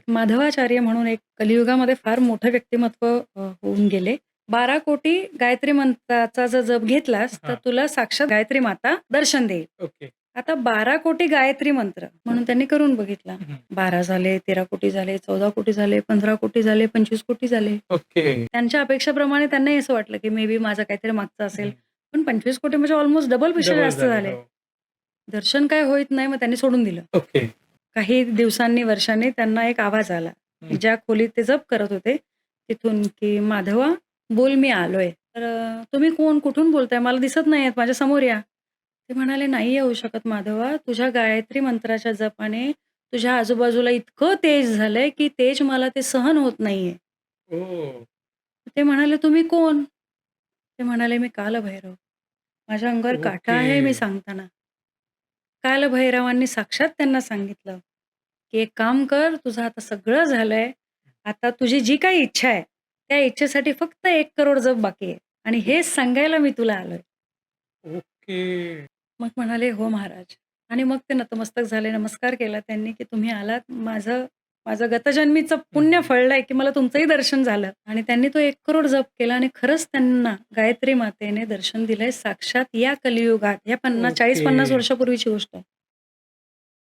माधवाचार्य म्हणून एक कलियुगामध्ये फार मोठं व्यक्तिमत्व होऊन गेले. 12 कोटी गायत्री मंत्राचा जर जप घेतलास, तर तुला साक्षात गायत्री माता दर्शन देईल. ओके. आता 12 कोटी गायत्री मंत्र म्हणून त्यांनी करून बघितला. 12 झाले, 13 कोटी झाले, 14 कोटी झाले, 15 कोटी झाले, 25 कोटी झाले. ओके. त्यांच्या अपेक्षेप्रमाणे त्यांनाही असं वाटलं, की मे बी माझं काहीतरी मागचं असेल. पण 25 कोटी म्हणजे ऑलमोस्ट डबल पेक्षा जास्त झाले. हो. दर्शन काय होत नाही, मग त्यांनी सोडून दिलं. ओके. काही दिवसांनी, वर्षांनी त्यांना एक आवाज आला. ज्या खोलीत ते जप करत होते, तिथून की "माधवा, बोल मी आलोय." तर "तुम्ही कोण? कुठून बोलताय? मला दिसत नाहीयेत, माझ्या समोर या." ते म्हणाले, "नाही येऊ शकत माधवा. तुझ्या गायत्री मंत्राच्या जपाने तुझ्या आजूबाजूला इतकं तेज झालंय, की तेज मला ते सहन होत नाहीये." ओह! ते म्हणाले, "तुम्ही कोण?" ते म्हणाले, "मी कालभैरव. माझ्या अंगावर काटा आहे मी ओके. सांगताना." कालभैरवांनी साक्षात त्यांना सांगितलं, की "एक काम कर, तुझं आता सगळं झालंय. आता तुझी जी काही इच्छा आहे, त्या इच्छेसाठी फक्त 1 करोड जप बाकी आहे आणि हेच सांगायला मी तुला आलोय." ओके. मग म्हणाले, "हो महाराज." आणि मग ते नतमस्तक झाले. नमस्कार केला त्यांनी, की "तुम्ही आलात. माझं माझं गतजन्मीचं पुण्य फळलंय, की मला तुमचंही दर्शन झालं." आणि त्यांनी तो 1 करोड जप केला आणि खरंच त्यांना गायत्री मातेने दर्शन दिलंय साक्षात या कलियुगात. या ओके. 40-50 वर्षापूर्वीची गोष्ट आहे.